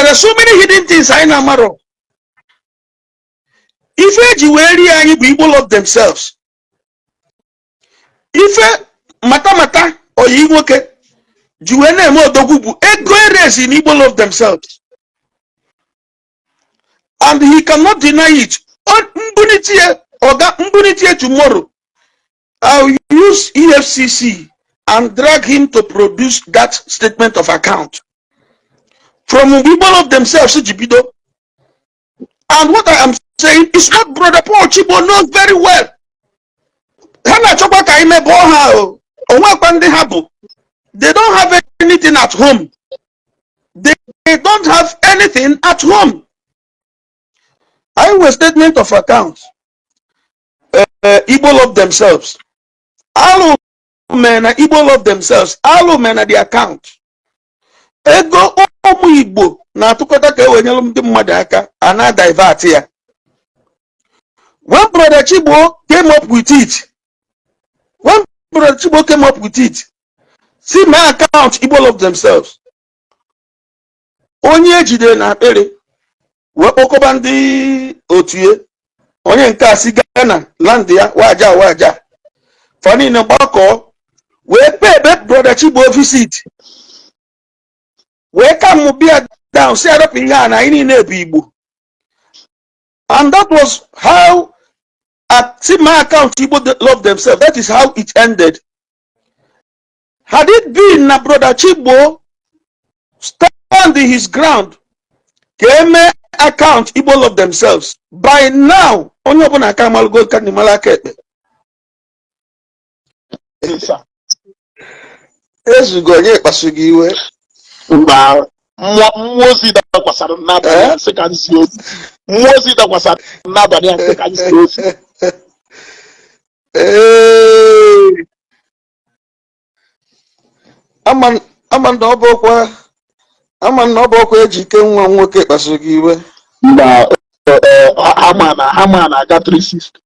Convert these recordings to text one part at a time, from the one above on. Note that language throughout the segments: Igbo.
There are so many hidden things I know. If you wear people love themselves. If mata or you okay, Juene mo dogubu ego in Igbo love themselves. And he cannot deny it. On tomorrow, I'll use EFCC and drag him to produce that statement of account from people of themselves. And what I am saying is what Brother Paul Chibo knows very well. They don't have anything at home. They don't have anything at home. I have a statement of account. Igbo love themselves. All men are Igbo love themselves. All men are the account. Ego omu Igbo na tukota ke wenyelum di mmadaka ana divert here. When Brother Chibo came up with it, see my account Igbo love themselves. Onye jide na akpere wepoko ndi otie onye nke asi Ghana land ya waja fani na gbako we pay Brother Chibo visit we come bia down say up in Ghana ini na Igbo. And that was how at see my account Igbo love themselves. That is how it ended. Had it been na Brother Chibo stand in his ground, came account Igbo love themselves. By now, onye obuna kamal go kan malakete. Ezu go nye pasugi iwe. Mba mwozi da kwasara nabani second slow. Mwozi da kwasara nabani second slow. Aman n'obokwa ejike nwa nwoke kpasugi iwe. Mba Hamana got 360.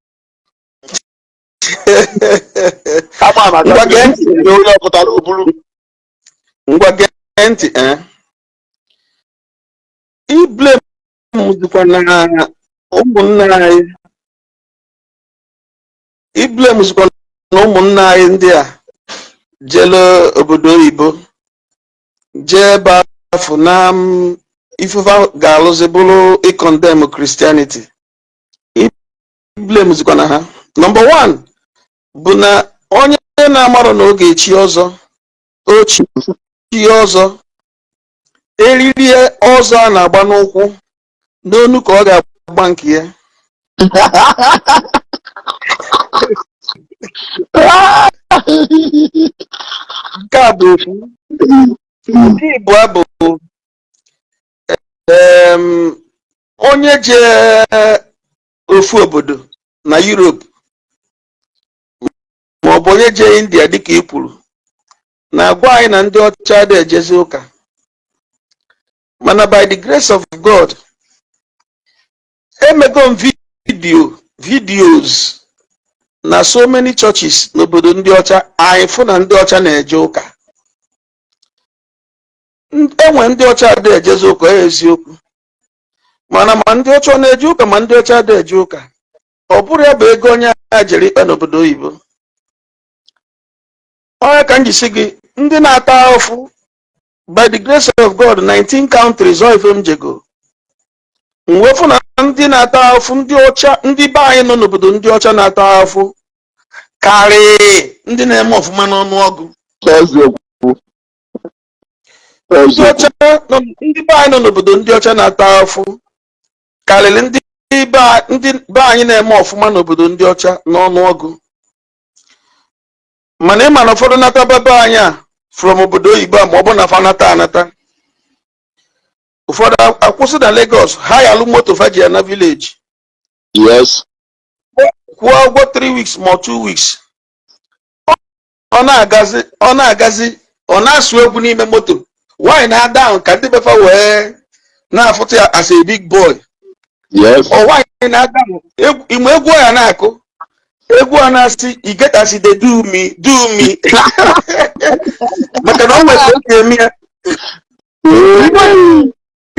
Hamana got 360. Ngwa genti I blame muzikwa na ụmụnna anyị. I blame muzikwa na ụmụnna anyị ndị a jelo obodo oyibo. Je ba funam ifufa galuze bulu I condemn Christianity. I blame muzikwa na ha. Number 1 bụ na onye na-amaro na oge echi ọzọ. Ochi ọzọ eriri ọzọ a na-agba n'ụkwụ n'onu ka ọ ga-agba nke ya. Nke a bụ ofu. Nke Igbo bụ onye je ofu obodo na Europe ma ọ bụ onye je India dịka i kwuru na-agwa anyị na ndị ọcha dị ejezi ụka. Mana by the grace of God, emego videos na so many churches n'obodo ndị ọcha anyị fụ na ndị ọcha na-eje ụka. Enwe ndị ọcha dị ejezi ụka eziokwu. Mana ma ndị ọcha na-eje ụka ma ndị ọcha dị eje ụka. Ọ bụrụ ya bụ ego onye a jere ikpe n'obodo oyibo. Onye ka njisi gị ndị na-ata ahụhụ by the grace of God 19 countries all of jego. Mwefu na ndị na-ata ahụhụ ndị ọcha ndị be anyị nọ n'obodo ndị ọcha na-ata ahụhụ karị ndị na-eme ọfụma n'ọnụọgụ. Ndị be anyị nọ n'obodo ndị ọcha na-ata ahụhụ karịrị ndị be anyị na-eme ọfụma n'obodo ndị ọcha n'ọnụọgụ. Mana ịma na ụfọdụ nata bebe anya from obodo oyibo ma ọ bụ na fanata anata. Ụfọdụ akwụsị na Lagos ha ya alụ moto faji na village. Yes. Kwụọ ụgwọ 3 weeks ma 2 weeks. Ọ na-agazi ọ na-asụ egwu n'ime moto. Why na down ka ndị befa wee na-afụta ya as a big boy. Yes. Or why na down ime egwu ya na-akụ. Egwu a na-asị I get as they do me. Maka na o nwere oge eme ya.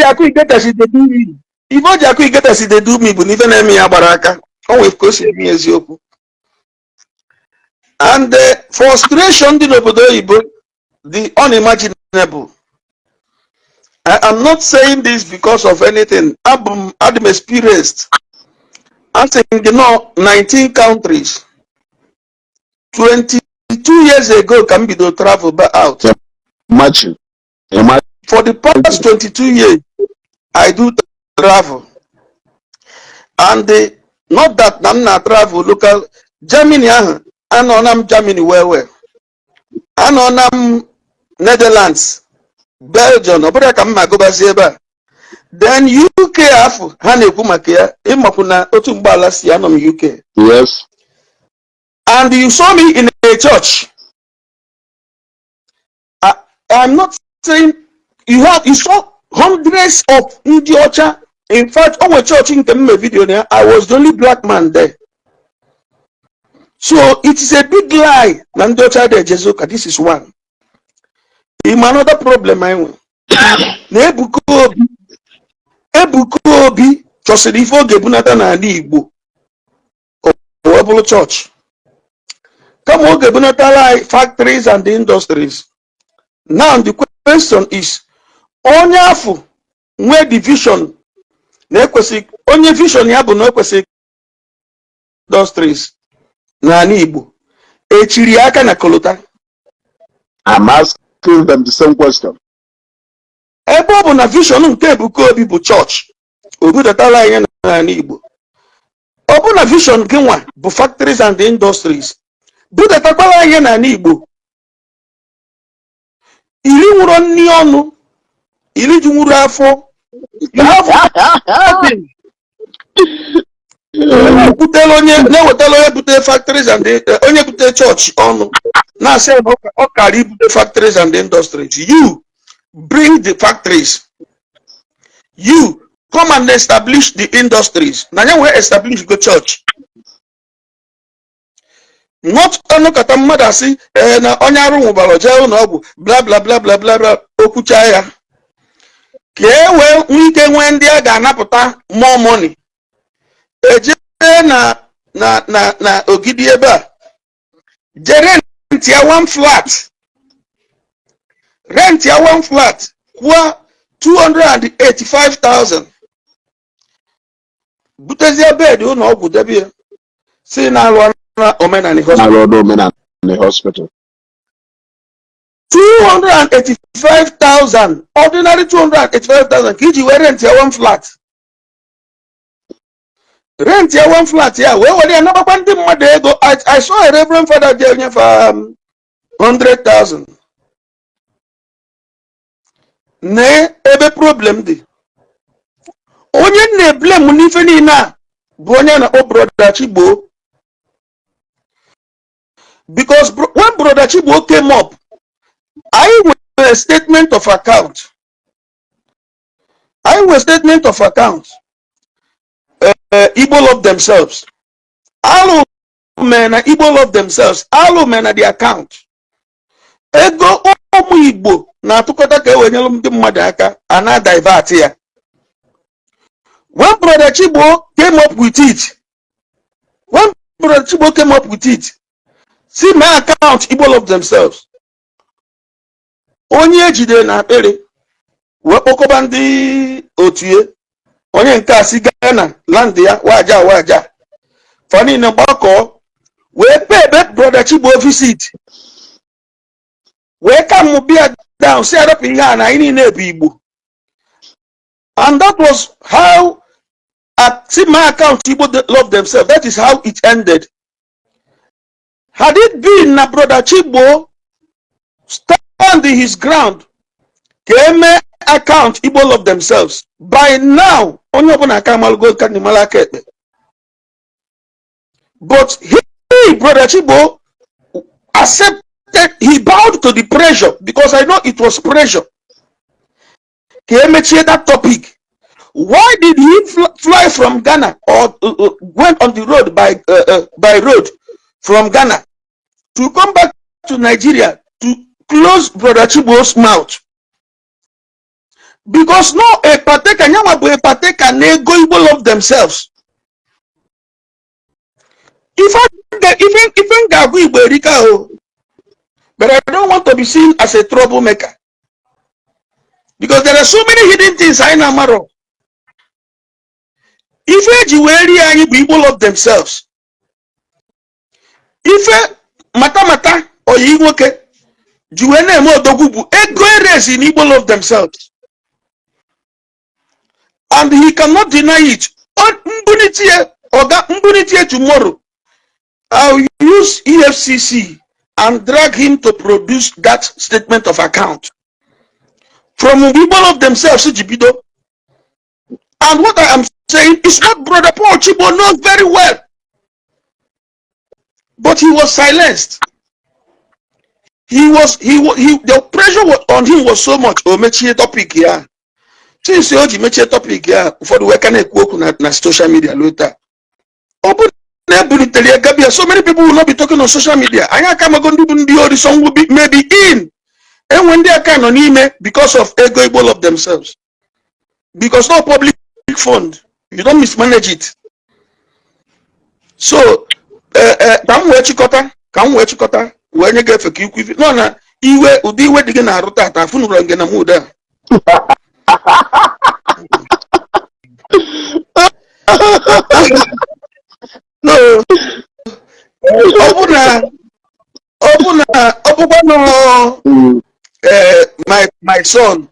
Ezeaku Ejiofor they do me. If Ezeaku Ejiofor they do me, but even me abaraka. Oh, of course, me Ezeaku. And the frustration in obodo Igbo, the unimaginable. I am not saying this because of anything. I'm experienced. I'm saying, 19 countries. 22 years ago, can be to travel back out. Imagine. For the past 22 years, I do travel. And not that I'm not travel local. Germany, I know Germany well. I know Netherlands, Belgium, then UK afọ ha na-ekwu maka ya ịmakwu na otu mgbala si anọ m UK. Yes. And you saw me in a church. I'm not saying you saw hundreds of Ndi Ocha. In fact, on a church in the video there, I was the only black man there. So it is a big lie. Ndi Ocha de Jesuka. This is one. In another problem, I went. Ebuko Obi chọsịrị ife oge bunata n'ala Igbo o bụrụ church. Kama oge bunatala factories and industries. Now the question is, onye afọ nwe division na-ekwesị onye vision ya bụ na ekwesị industries n'ala Igbo echiri aka na kolota. I'm asking them the same question. Ebe ọ bụ na vision nke Ebuka Obi bụ church obudatala ihe n'ala Igbo. Ọ bụ na vision gị nwa bụ factories and industries budatakwala ihe n'ala Igbo. Ili nwụrụ nni ọnụ, ili ji nwụrụ afọ. You have na-ewetala onye bute factories and onye bute church ọnụ na-asị ọ kara ibute factories and industries. You bring the factories. You come and establish the industries. Now you will establish the church. Not only kata mmadụ asị na onye arụ nwụbara jee ụlọ ọgwụ bla bla bla bla bla bla okwucha ya ka e wee nwee ike nwee ndị a ga-anapụta more money. Eje na ogidi ebe a je rent ya one flat. Rent ya one flat kwụọ 285,000. Butezie bed ụlọ ọgwụ debie si na-alụ na Omenala Hospital. 285,000. Ordinary 285,000 ka iji wee rent ya one flat. Rent ya one flat ya wee were ya nabakwa ndị mmadụ ego. I saw a reverend father there onye for 100,000. Ne ebe problem dị. Onye na-eblame n'ife niile a bụ onye na-akpọ brother Chigbo. Because when brother Chigbo came up, I went a statement of account. Igbo love themselves. All men are Igbo love themselves. All men are the account. Ego ụmụ Igbo na-atụkọta ka ewenyelu ndị mmadụ aka a na-divert ya. When brother Chigbo came up with it, see my account Igbo love themselves. Onye ejide na akpere wee kpọkọba ndị otuye onye nke a si Ghana land ya waja fani na gbakọ wee pebe brother Chigbo visit wee come bia down si arapụ ihe a na anyị niile bụ Igbo. And that was how see my account Igbo love themselves. That is how it ended. Had it been na brother Chigbo stand his ground, came account Igbo love themselves, by now, onye ọbụla aka malụgo ka ni malaka ekpe. But he, brother Chigbo, accepted, he bowed to the pressure, because I know it was pressure. Came that topic. Why did he fly from Ghana or went on the road by road from Ghana to come back to Nigeria to close brother Chigbo's mouth? Because no a partaker, nyama bo a partaker nego Igbo love themselves. Even Agwu Igbo erika o, but I don't want to be seen as a troublemaker. Because there are so many hidden things I know maro. If Igbo love themselves. If mata or Igwoke, Juene mo dogubu, ego erase in Igbo love themselves. And he cannot deny it. On Mbunitie tomorrow, I'll use EFCC and drag him to produce that statement of account. From people of themselves, Jibido. And what I am saying is what Brother Paul Chibo knows very well. But he was silenced. The pressure on him was so much. Oh, mechie topic here. Since you mechie topic here, for the work and na social media later. So many people will not be talking on social media. The song will be maybe in. And when they are kind of email because of ego Igbo of themselves. Because no public fund. You don't mismanage it. So come where chikota, when you get for kiwi. No, na iwe udi we digging a rota funura ngena muda. No. My son,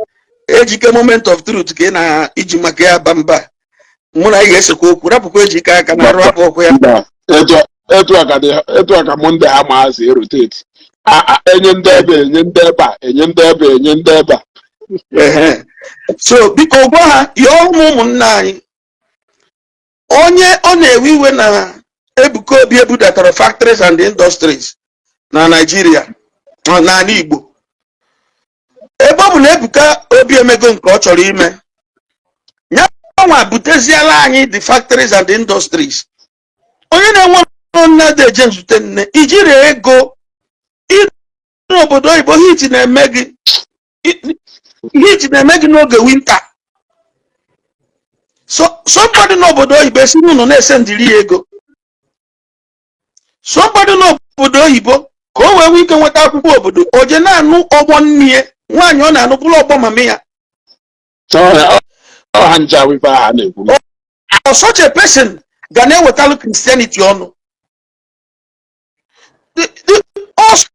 ejike moment of truth ke na ijimake bamba. Muna yese ko kurapu ejika kana rapo ko ya. Etu aka Monday ama rotate. Enye ndebe. So biko gwa ha yo ụmụnna anyị. Onye ọ na-ewe iwe na Ebuka Obi ebudatara factories and industries na Nigeria na Igbo. Ebe ọ bụ na Ebuka Obi emego nke ọ chọrọ ime. Nya nwa buteziala anyị the factories and industries. Onye na-enwe na de James Tenne ijiri ego n'obodo Igbo hit na-eme gị n'oge winter. So somebody n'obodo Igbo si n'ụlọ na-esendiri ego. Somebody n'obodo Igbo ka o wee ike nweta akwụkwọ obodo oje na-anụ ọgbọ nne nwaanyị ọ na-anụ bụrụ ọgbọ mama ya. Or such a person ga na-ewetalu Christianity ọnụ. Also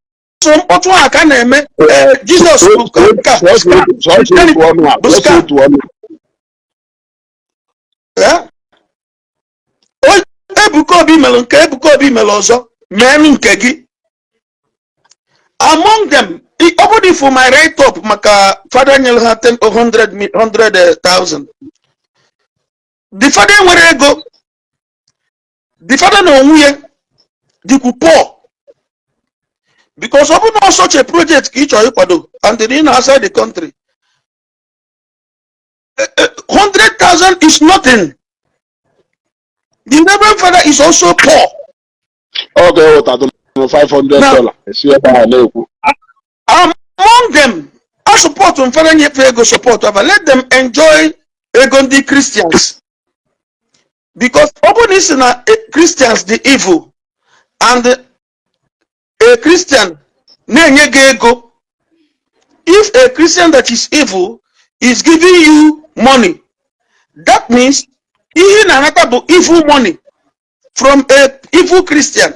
mkpọtụ a ka na-eme Jesus Ebuka Obi mere nke Ebuka Obi mere ọzọ mee nke gị. Among them, obody for my right up maka father nyere ha 100,000. The father nwere ego. The father na onwe dịkwu poor. Because of no such a project ka ị chọrọ ịkwado and in outside the country. 100,000 is nothing. The Reverend Father is also poor. Okay, what $500. Among them, I support them. Father Nyefego support. But let them enjoy Ndi Christians. Because opposition are Christians the evil, and a Christian ego. If a Christian that is evil is giving you money, that means even another evil money from a evil Christian.